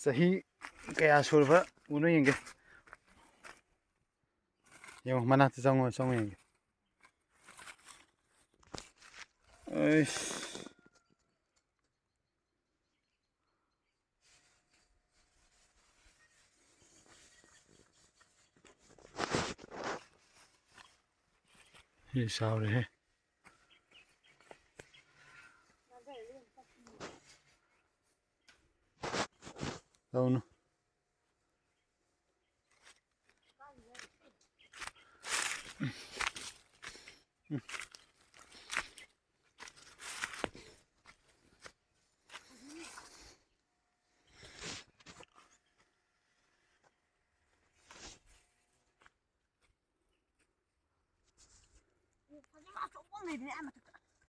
ꯆꯍꯤ ꯀꯌꯥ ꯁꯨꯔꯕ ꯎꯅꯣ ꯌꯦꯡꯒꯦ ꯌꯦꯡꯉꯣ ꯃꯅꯥꯛꯇ ꯆꯪꯉꯣ ꯌꯦꯡꯒꯦ ꯑꯩꯁ ꯁꯤ ꯆꯥꯎꯔꯦꯍꯦ ꯇꯧꯅꯨ ꯑꯆꯧꯕ ꯑꯃ ꯂꯩꯕꯅꯦ ꯑꯥ ꯃꯊꯛꯇ